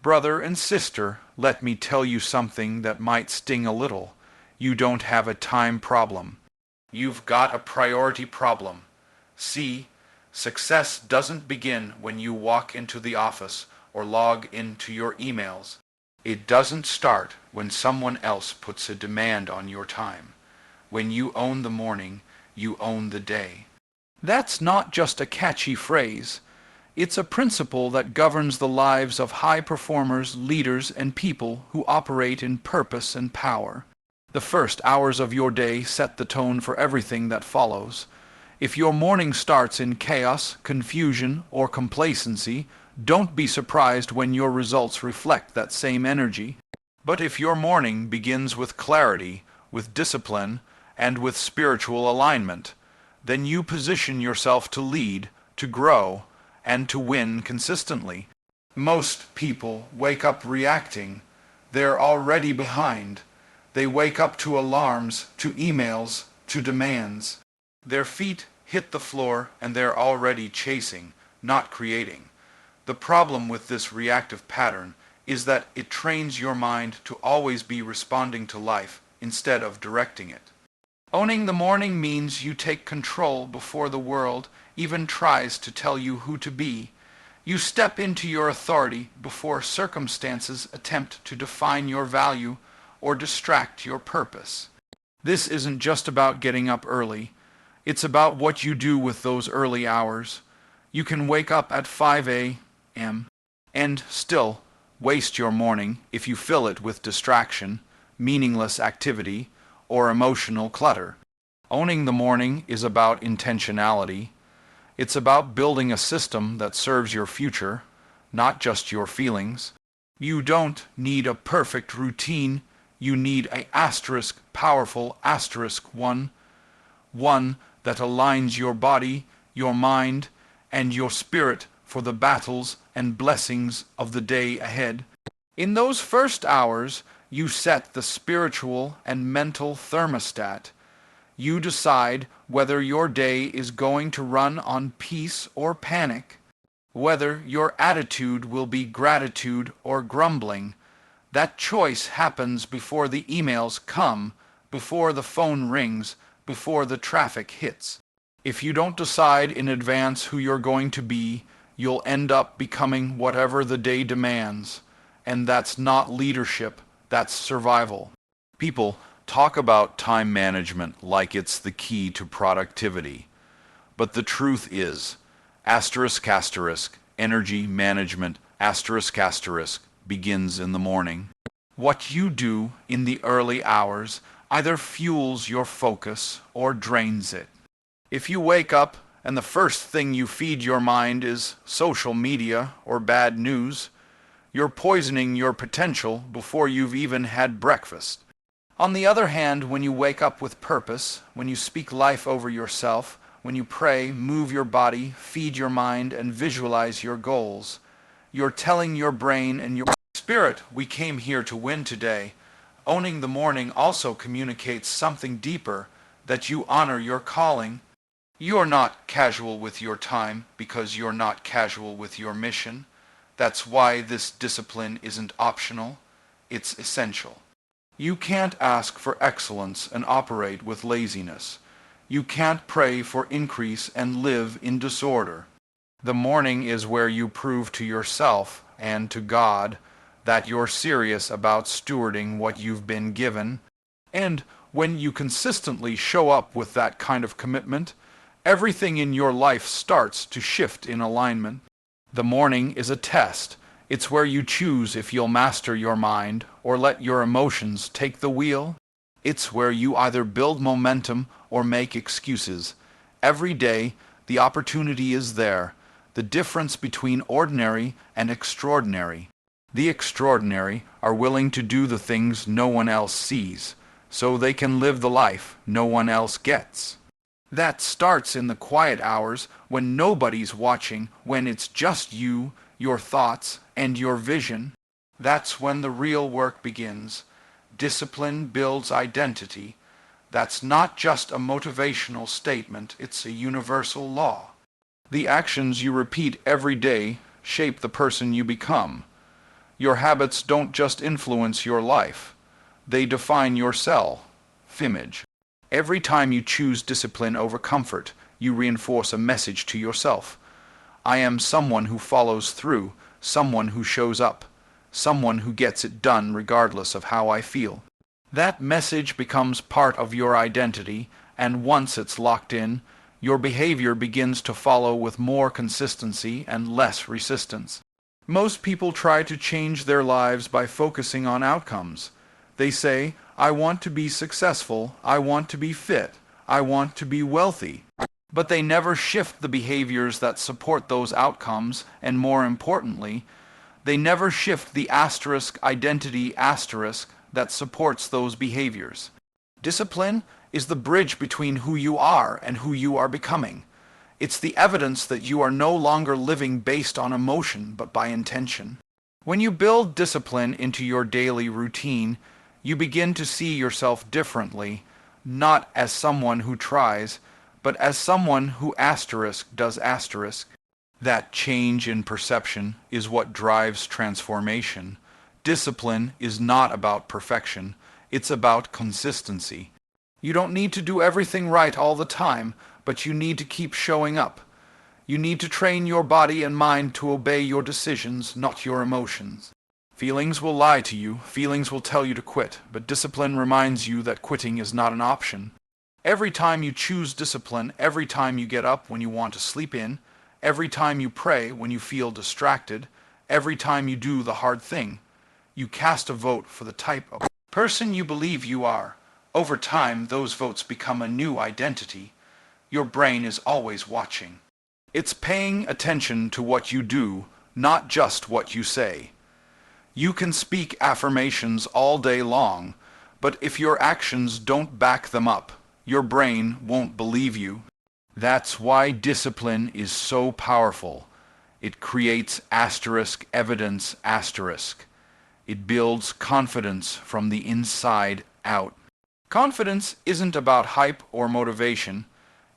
Brother and sister, let me tell you something that might sting a little. You don't have a time problem. You've got a priority problem. See, success doesn't begin when you walk into the office or log into your emails. It doesn't start when someone else puts a demand on your time. When you own the morning, you own the day. That's not just a catchy phrase. It's a principle that governs the lives of high performers, leaders, and people who operate in purpose and power. The first hours of your day set the tone for everything that follows. If your morning starts in chaos, confusion, or complacency, don't be surprised when your results reflect that same energy. But if your morning begins with clarity, with discipline, and with spiritual alignment, then you position yourself to lead, to grow, and to win consistently. Most people wake up reacting. They're already behind. They wake up to alarms, to emails, to demands. Their feet hit the floor and they're already chasing, not creating. The problem with this reactive pattern is that it trains your mind to always be responding to life instead of directing it. Owning the morning means you take control before the world even tries to tell you who to be. You step into your authority before circumstances attempt to define your value or distract your purpose. This isn't just about getting up early. It's about what you do with those early hours. You can wake up at 5 a.m. and still waste your morning if you fill it with distraction, meaningless activity, or emotional clutter. Owning the morning is about intentionality. It's about building a system that serves your future, not just your feelings. You don't need a perfect routine. You need a powerful one that aligns your body, your mind, and your spirit for the battles and blessings of the day ahead. In those first hours, you set the spiritual and mental thermostat. You decide whether your day is going to run on peace or panic, whether your attitude will be gratitude or grumbling. That choice happens before the emails come, before the phone rings, before the traffic hits. If you don't decide in advance who you're going to be, you'll end up becoming whatever the day demands. And that's not leadership, that's survival. People talk about time management like it's the key to productivity. But the truth is, energy management, begins in the morning. What you do in the early hours either fuels your focus or drains it. If you wake up and the first thing you feed your mind is social media or bad news, you're poisoning your potential before you've even had breakfast. On the other hand, when you wake up with purpose, when you speak life over yourself, when you pray, move your body, feed your mind, and visualize your goals, you're telling your brain and your spirit, we came here to win today. Owning the morning also communicates something deeper, that you honor your calling. You're not casual with your time because you're not casual with your mission. That's why this discipline isn't optional, it's essential. You can't ask for excellence and operate with laziness. You can't pray for increase and live in disorder. The morning is where you prove to yourself and to God that you're serious about stewarding what you've been given. And when you consistently show up with that kind of commitment, everything in your life starts to shift in alignment. The morning is a test. It's where you choose if you'll master your mind or let your emotions take the wheel. It's where you either build momentum or make excuses. Every day, the opportunity is there, the difference between ordinary and extraordinary. The extraordinary are willing to do the things no one else sees, so they can live the life no one else gets. That starts in the quiet hours when nobody's watching, when it's just you, your thoughts, and your vision. That's when the real work begins. Discipline builds identity. That's not just a motivational statement, it's a universal law. The actions you repeat every day shape the person you become. Your habits don't just influence your life, they define your self-image. Every time you choose discipline over comfort, you reinforce a message to yourself. I am someone who follows through, someone who shows up, someone who gets it done regardless of how I feel. That message becomes part of your identity, and once it's locked in, your behavior begins to follow with more consistency and less resistance. Most people try to change their lives by focusing on outcomes. They say, I want to be successful, I want to be fit, I want to be wealthy. But they never shift the behaviors that support those outcomes, and more importantly, they never shift the identity that supports those behaviors. Discipline is the bridge between who you are and who you are becoming. It's the evidence that you are no longer living based on emotion but by intention. When you build discipline into your daily routine, you begin to see yourself differently, not as someone who tries, but as someone who does asterisk. That change in perception is what drives transformation. Discipline is not about perfection, it's about consistency. You don't need to do everything right all the time, but you need to keep showing up. You need to train your body and mind to obey your decisions, not your emotions. Feelings will lie to you, feelings will tell you to quit, but discipline reminds you that quitting is not an option. Every time you choose discipline, every time you get up when you want to sleep in, every time you pray when you feel distracted, every time you do the hard thing, you cast a vote for the type of person you believe you are. Over time, those votes become a new identity. Your brain is always watching. It's paying attention to what you do, not just what you say. You can speak affirmations all day long, but if your actions don't back them up, your brain won't believe you. That's why discipline is so powerful. It creates evidence. It builds confidence from the inside out. Confidence isn't about hype or motivation.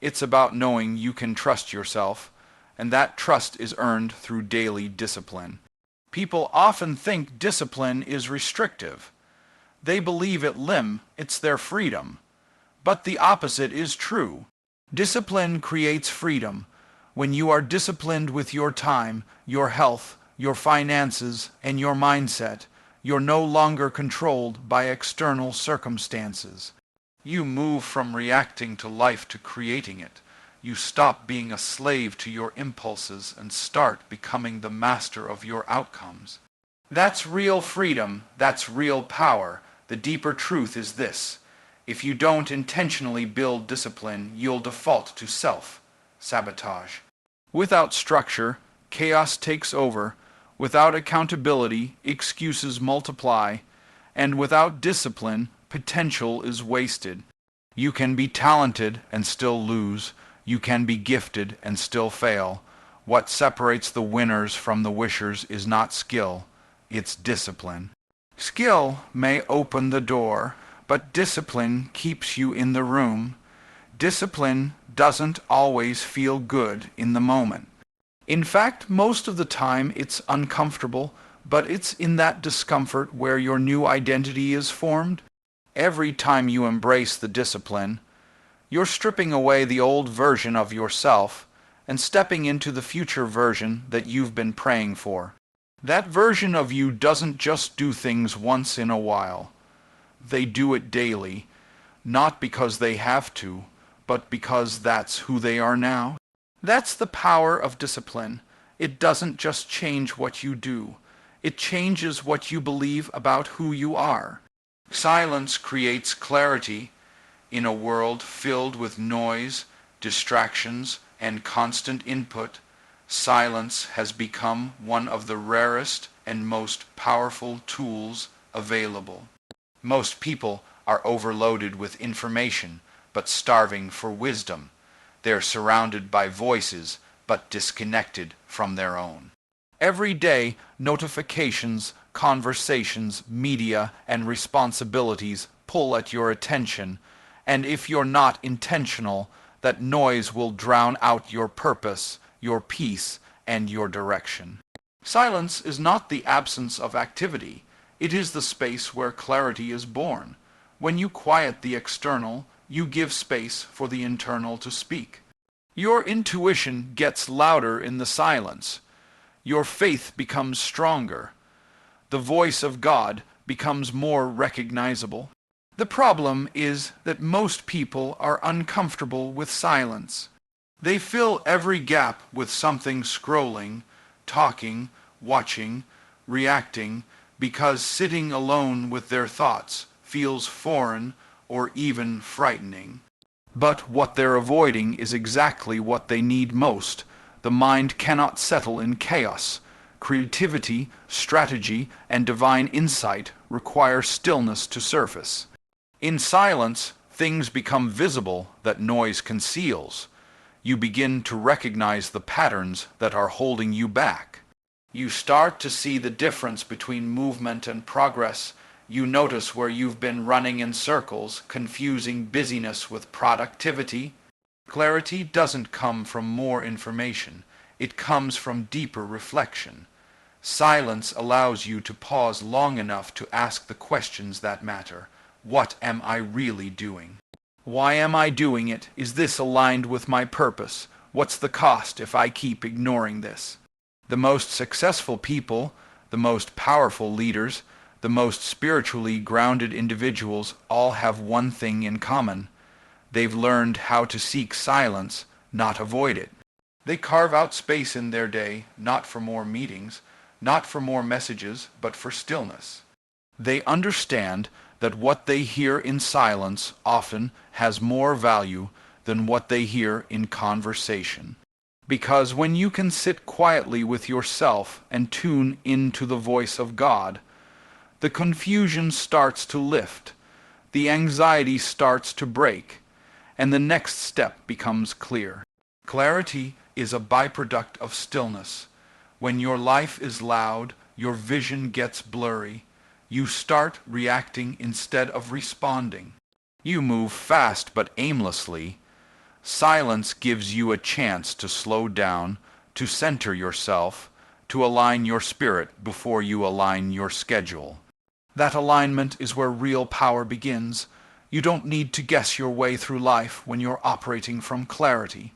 It's about knowing you can trust yourself, and that trust is earned through daily discipline. People often think discipline is restrictive. They believe it's their freedom. But the opposite is true. Discipline creates freedom. When you are disciplined with your time, your health, your finances, and your mindset, you're no longer controlled by external circumstances. You move from reacting to life to creating it. You stop being a slave to your impulses and start becoming the master of your outcomes. That's real freedom. That's real power. The deeper truth is this. If you don't intentionally build discipline, you'll default to self-sabotage. Without structure, chaos takes over. Without accountability, excuses multiply. And without discipline, potential is wasted. You can be talented and still lose. You can be gifted and still fail. What separates the winners from the wishers is not skill, it's discipline. Skill may open the door, but discipline keeps you in the room. Discipline doesn't always feel good in the moment. In fact, most of the time it's uncomfortable, but it's in that discomfort where your new identity is formed. Every time you embrace the discipline, you're stripping away the old version of yourself and stepping into the future version that you've been praying for. That version of you doesn't just do things once in a while. They do it daily, not because they have to, but because that's who they are now. That's the power of discipline. It doesn't just change what you do. It changes what you believe about who you are. Silence creates clarity. In a world filled with noise, distractions, and constant input, silence has become one of the rarest and most powerful tools available. Most people are overloaded with information, but starving for wisdom. They're surrounded by voices, but disconnected from their own. Every day, notifications, conversations, media, and responsibilities pull at your attention, and if you're not intentional, that noise will drown out your purpose, your peace, and your direction. Silence is not the absence of activity. It is the space where clarity is born. When you quiet the external, you give space for the internal to speak. Your intuition gets louder in the silence. Your faith becomes stronger. The voice of God becomes more recognizable. The problem is that most people are uncomfortable with silence. They fill every gap with something: scrolling, talking, watching, reacting, because sitting alone with their thoughts feels foreign or even frightening. But what they're avoiding is exactly what they need most. The mind cannot settle in chaos. Creativity, strategy, and divine insight require stillness to surface. In silence, things become visible that noise conceals. You begin to recognize the patterns that are holding you back. You start to see the difference between movement and progress. You notice where you've been running in circles, confusing busyness with productivity. Clarity doesn't come from more information. It comes from deeper reflection. Silence allows you to pause long enough to ask the questions that matter. What am I really doing? Why am I doing it? Is this aligned with my purpose? What's the cost if I keep ignoring this? The most successful people, the most powerful leaders, the most spiritually grounded individuals all have one thing in common. They've learned how to seek silence, not avoid it. They carve out space in their day, not for more meetings, not for more messages, but for stillness. They understand that what they hear in silence often has more value than what they hear in conversation. Because when you can sit quietly with yourself and tune into the voice of God, the confusion starts to lift, the anxiety starts to break, and the next step becomes clear. Clarity is a byproduct of stillness. When your life is loud, your vision gets blurry. You start reacting instead of responding. You move fast but aimlessly. Silence gives you a chance to slow down, to center yourself, to align your spirit before you align your schedule. That alignment is where real power begins. You don't need to guess your way through life when you're operating from clarity.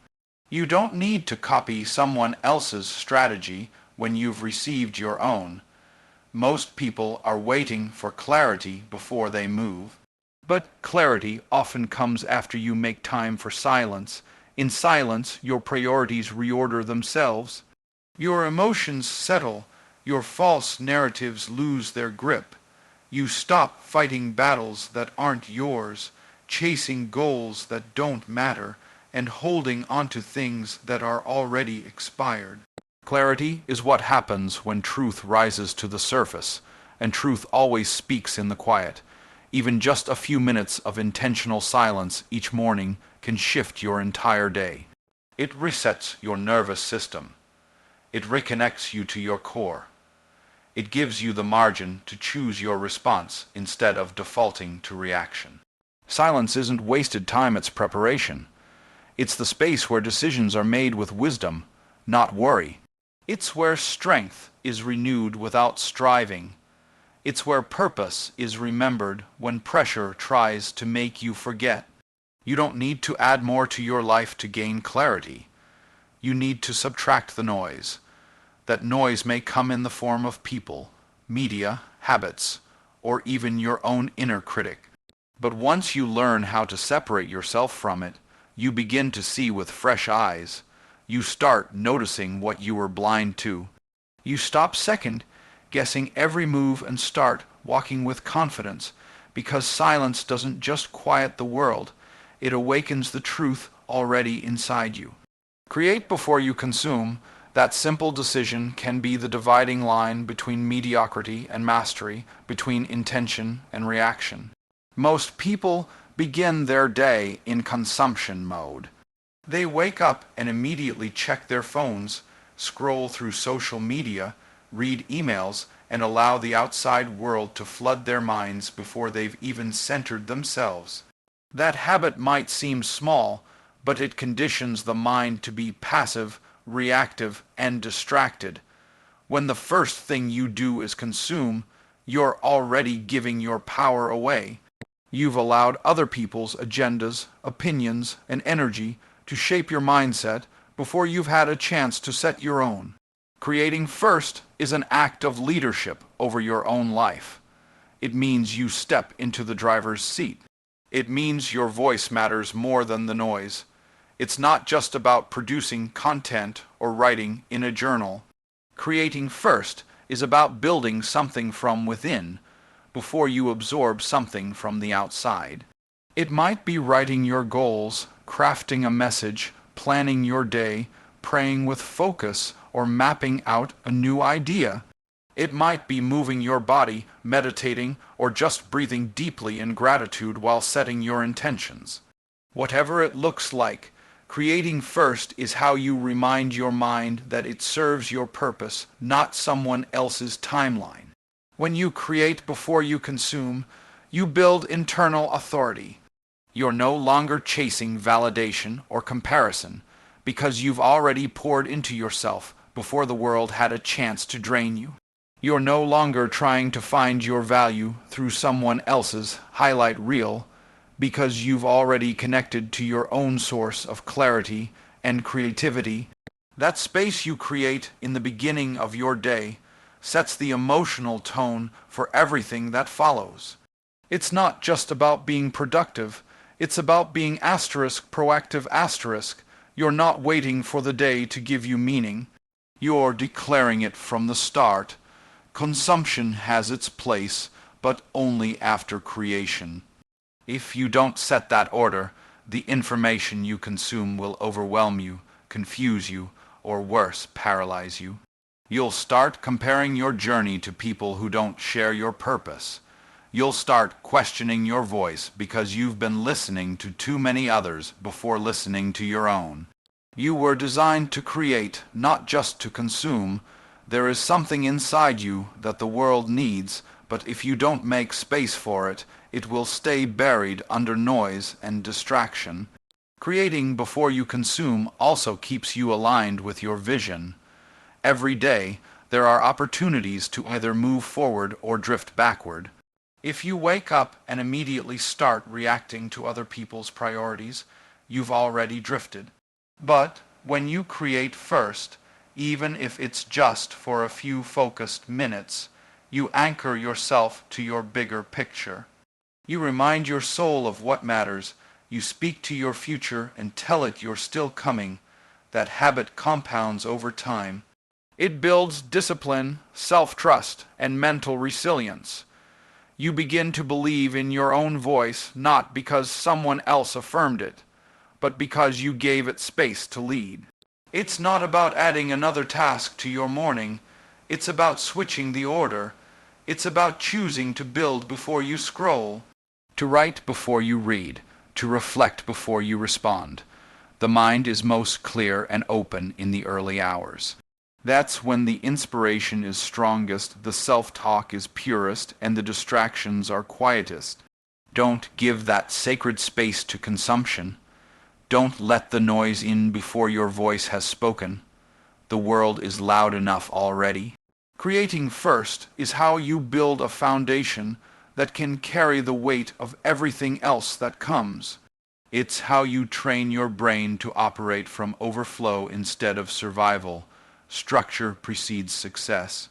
You don't need to copy someone else's strategy when you've received your own. Most people are waiting for clarity before they move. But clarity often comes after you make time for silence. In silence, your priorities reorder themselves. Your emotions settle. Your false narratives lose their grip. You stop fighting battles that aren't yours, chasing goals that don't matter, and holding onto things that are already expired. Clarity is what happens when truth rises to the surface, and truth always speaks in the quiet. Even just a few minutes of intentional silence each morning can shift your entire day. It resets your nervous system. It reconnects you to your core. It gives you the margin to choose your response instead of defaulting to reaction. Silence isn't wasted time, it's preparation. It's the space where decisions are made with wisdom, not worry. It's where strength is renewed without striving. It's where purpose is remembered when pressure tries to make you forget. You don't need to add more to your life to gain clarity. You need to subtract the noise. That noise may come in the form of people, media, habits, or even your own inner critic. But once you learn how to separate yourself from it, you begin to see with fresh eyes. You start noticing what you were blind to. You stop second guessing every move and start walking with confidence, because silence doesn't just quiet the world, it awakens the truth already inside you. Create before you consume. That simple decision can be the dividing line between mediocrity and mastery, between intention and reaction. Most people begin their day in consumption mode. They wake up and immediately check their phones, scroll through social media, read emails, and allow the outside world to flood their minds before they've even centered themselves. That habit might seem small, but it conditions the mind to be passive, reactive, and distracted. When the first thing you do is consume, you're already giving your power away. You've allowed other people's agendas, opinions, and energy to shape your mindset before you've had a chance to set your own. Creating first is an act of leadership over your own life. It means you step into the driver's seat. It means your voice matters more than the noise. It's not just about producing content or writing in a journal. Creating first is about building something from within before you absorb something from the outside. It might be writing your goals, crafting a message, planning your day, praying with focus, or mapping out a new idea. It might be moving your body, meditating, or just breathing deeply in gratitude while setting your intentions. Whatever it looks like, creating first is how you remind your mind that it serves your purpose, not someone else's timeline. When you create before you consume, you build internal authority. You're no longer chasing validation or comparison because you've already poured into yourself before the world had a chance to drain you. You're no longer trying to find your value through someone else's highlight reel because you've already connected to your own source of clarity and creativity. That space you create in the beginning of your day sets the emotional tone for everything that follows. It's not just about being productive, it's about being proactive. You're not waiting for the day to give you meaning. You're declaring it from the start. Consumption has its place, but only after creation. If you don't set that order, the information you consume will overwhelm you, confuse you, or worse, paralyze you. You'll start comparing your journey to people who don't share your purpose. You'll start questioning your voice because you've been listening to too many others before listening to your own. You were designed to create, not just to consume. There is something inside you that the world needs, but if you don't make space for it, it will stay buried under noise and distraction. Creating before you consume also keeps you aligned with your vision. Every day, there are opportunities to either move forward or drift backward. If you wake up and immediately start reacting to other people's priorities, you've already drifted. But when you create first, even if it's just for a few focused minutes, you anchor yourself to your bigger picture. You remind your soul of what matters. You speak to your future and tell it you're still coming. That habit compounds over time. It builds discipline, self-trust, and mental resilience. You begin to believe in your own voice not because someone else affirmed it, but because you gave it space to lead. It's not about adding another task to your morning. It's about switching the order. It's about choosing to build before you scroll, to write before you read, to reflect before you respond. The mind is most clear and open in the early hours. That's when the inspiration is strongest, the self-talk is purest, and the distractions are quietest. Don't give that sacred space to consumption. Don't let the noise in before your voice has spoken. The world is loud enough already. Creating first is how you build a foundation that can carry the weight of everything else that comes. It's how you train your brain to operate from overflow instead of survival. Structure precedes success.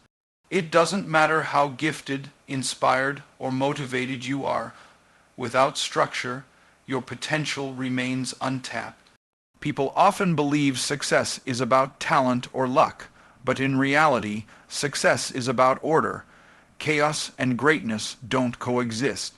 It doesn't matter how gifted, inspired, or motivated you are. Without structure, your potential remains untapped. People often believe success is about talent or luck, but in reality, success is about order. Chaos and greatness don't coexist.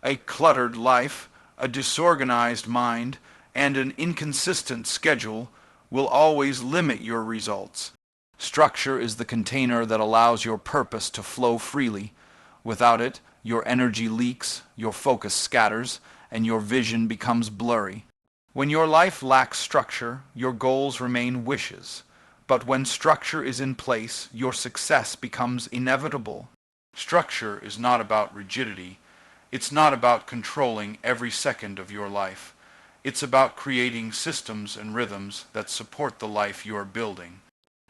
A cluttered life, a disorganized mind, and an inconsistent schedule will always limit your results. Structure is the container that allows your purpose to flow freely. Without it, your energy leaks, your focus scatters, and your vision becomes blurry. When your life lacks structure, your goals remain wishes. But when structure is in place, your success becomes inevitable. Structure is not about rigidity. It's not about controlling every second of your life. It's about creating systems and rhythms that support the life you are building.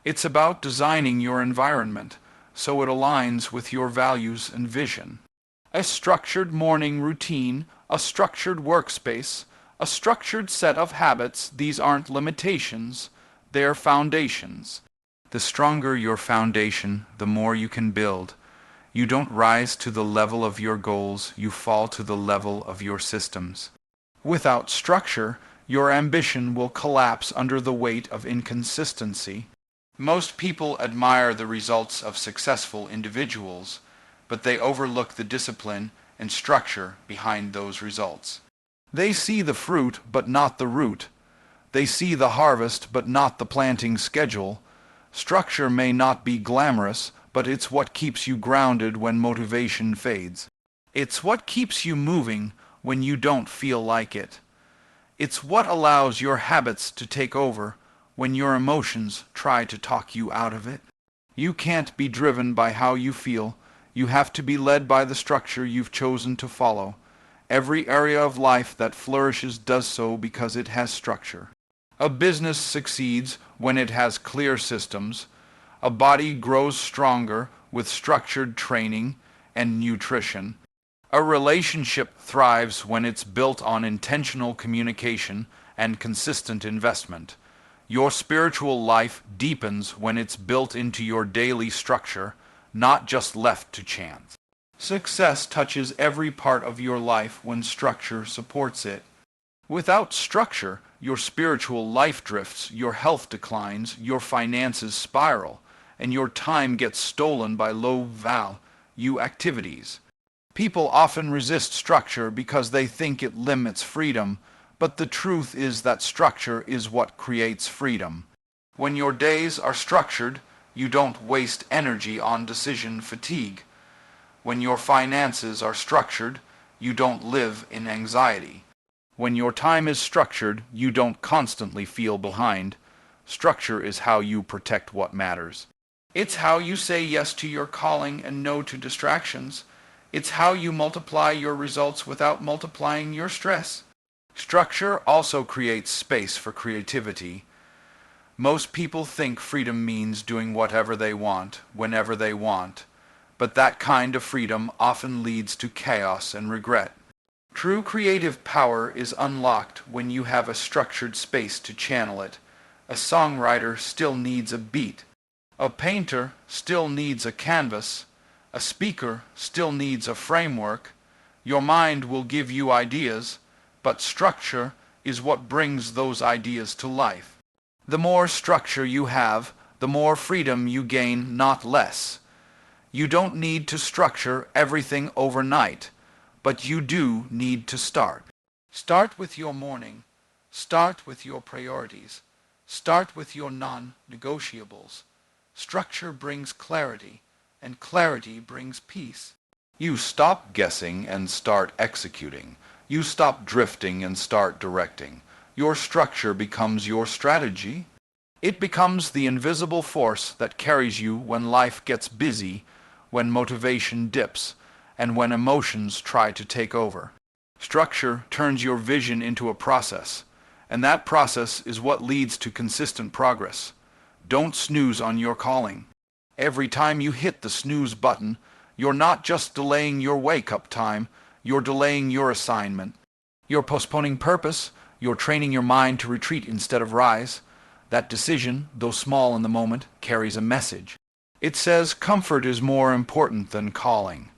It's about designing your environment so it aligns with your values and vision. A structured morning routine, a structured workspace, a structured set of habits, these aren't limitations, they're foundations. The stronger your foundation, the more you can build. You don't rise to the level of your goals, you fall to the level of your systems. Without structure, your ambition will collapse under the weight of inconsistency. Most people admire the results of successful individuals, but they overlook the discipline and structure behind those results. They see the fruit, but not the root. They see the harvest, but not the planting schedule. Structure may not be glamorous, but it's what keeps you grounded when motivation fades. It's what keeps you moving when you don't feel like it. It's what allows your habits to take over when your emotions try to talk you out of it. You can't be driven by how you feel. You have to be led by the structure you've chosen to follow. Every area of life that flourishes does so because it has structure. A business succeeds when it has clear systems. A body grows stronger with structured training and nutrition. A relationship thrives when it's built on intentional communication and consistent investment. Your spiritual life deepens when it's built into your daily structure, not just left to chance. Success touches every part of your life when structure supports it. Without structure, your spiritual life drifts, your health declines, your finances spiral, and your time gets stolen by low-value activities. People often resist structure because they think it limits freedom, but the truth is that structure is what creates freedom. When your days are structured, you don't waste energy on decision fatigue. When your finances are structured, you don't live in anxiety. When your time is structured, you don't constantly feel behind. Structure is how you protect what matters. It's how you say yes to your calling and no to distractions. It's how you multiply your results without multiplying your stress. Structure also creates space for creativity. Most people think freedom means doing whatever they want, whenever they want, but that kind of freedom often leads to chaos and regret. True creative power is unlocked when you have a structured space to channel it. A songwriter still needs a beat. A painter still needs a canvas. A speaker still needs a framework. Your mind will give you ideas, but structure is what brings those ideas to life. The more structure you have, the more freedom you gain, not less. You don't need to structure everything overnight, but you do need to start. Start with your morning. Start with your priorities. Start with your non-negotiables. Structure brings clarity, and clarity brings peace. You stop guessing and start executing. You stop drifting and start directing. Your structure becomes your strategy. It becomes the invisible force that carries you when life gets busy, when motivation dips, and when emotions try to take over. Structure turns your vision into a process, and that process is what leads to consistent progress. Don't snooze on your calling. Every time you hit the snooze button, you're not just delaying your wake-up time, you're delaying your assignment. You're postponing purpose, you're training your mind to retreat instead of rise. That decision, though small in the moment, carries a message. It says comfort is more important than calling.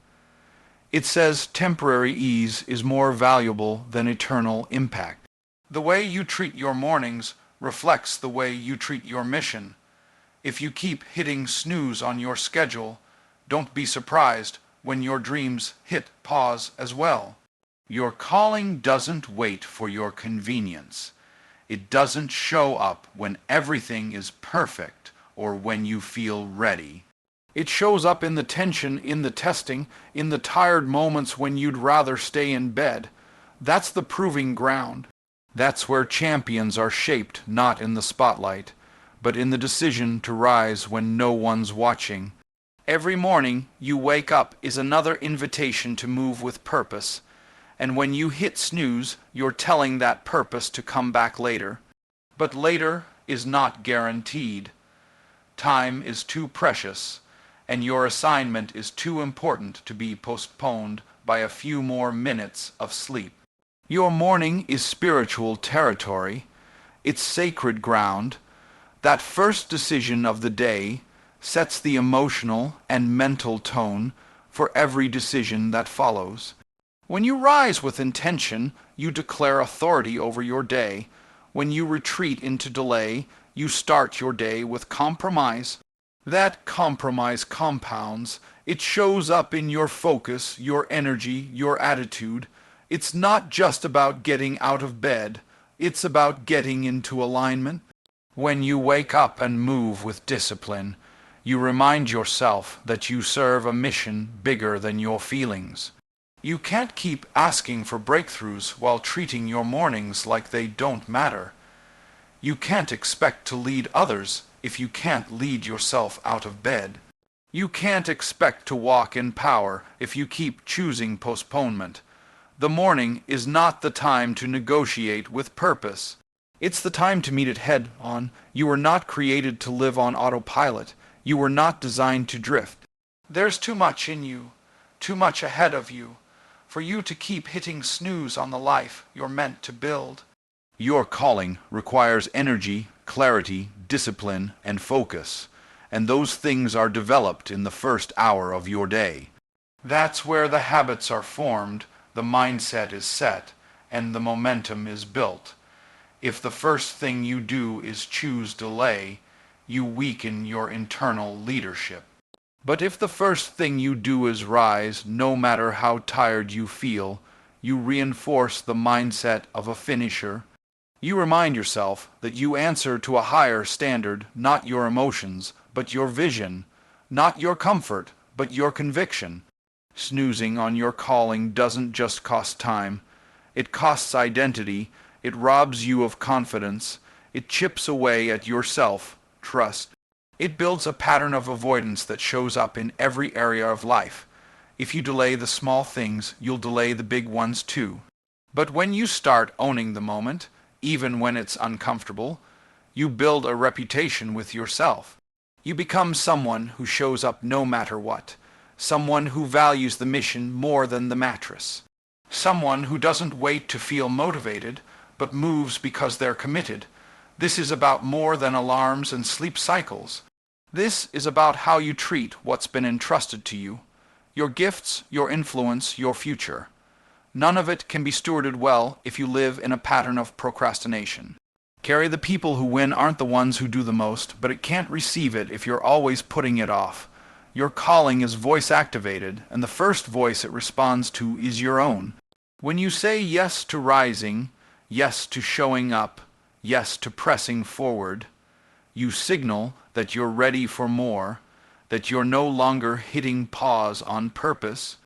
It says temporary ease is more valuable than eternal impact. The way you treat your mornings reflects the way you treat your mission. If you keep hitting snooze on your schedule, don't be surprised when your dreams hit pause as well. Your calling doesn't wait for your convenience. It doesn't show up when everything is perfect or when you feel ready. It shows up in the tension, in the testing, in the tired moments when you'd rather stay in bed. That's the proving ground. That's where champions are shaped, not in the spotlight, but in the decision to rise when no one's watching. Every morning you wake up is another invitation to move with purpose, and when you hit snooze, you're telling that purpose to come back later. But later is not guaranteed. Time is too precious, and your assignment is too important to be postponed by a few more minutes of sleep. Your morning is spiritual territory. It's sacred ground. That first decision of the day sets the emotional and mental tone for every decision that follows. When you rise with intention, you declare authority over your day. When you retreat into delay, you start your day with compromise. That compromise compounds. It shows up in your focus, your energy, your attitude. It's not just about getting out of bed. It's about getting into alignment. When you wake up and move with discipline, you remind yourself that you serve a mission bigger than your feelings. You can't keep asking for breakthroughs while treating your mornings like they don't matter. You can't expect to lead others if you can't lead yourself out of bed. You can't expect to walk in power if you keep choosing postponement. The morning is not the time to negotiate with purpose. It's the time to meet it head on. You were not created to live on autopilot. You were not designed to drift. There's too much in you, too much ahead of you, for you to keep hitting snooze on the life you're meant to build. Your calling requires energy, clarity, discipline, and focus, and those things are developed in the first hour of your day. That's where the habits are formed, the mindset is set, and the momentum is built. If the first thing you do is choose delay, you weaken your internal leadership. But if the first thing you do is rise, no matter how tired you feel, you reinforce the mindset of a finisher. You remind yourself that you answer to a higher standard, not your emotions, but your vision, not your comfort, but your conviction. Snoozing on your calling doesn't just cost time. It costs identity. It robs you of confidence. It chips away at your self-trust. It builds a pattern of avoidance that shows up in every area of life. If you delay the small things, you'll delay the big ones too. But when you start owning the moment, even when it's uncomfortable, you build a reputation with yourself. You become someone who shows up no matter what. Someone who values the mission more than the mattress. Someone who doesn't wait to feel motivated, but moves because they're committed. This is about more than alarms and sleep cycles. This is about how you treat what's been entrusted to you. Your gifts, your influence, your future. None of it can be stewarded well if you live in a pattern of procrastination. Carry the people who win aren't the ones who do the most, but it can't receive it if you're always putting it off. Your calling is voice-activated, and the first voice it responds to is your own. When you say yes to rising, yes to showing up, yes to pressing forward, you signal that you're ready for more, that you're no longer hitting pause on purpose.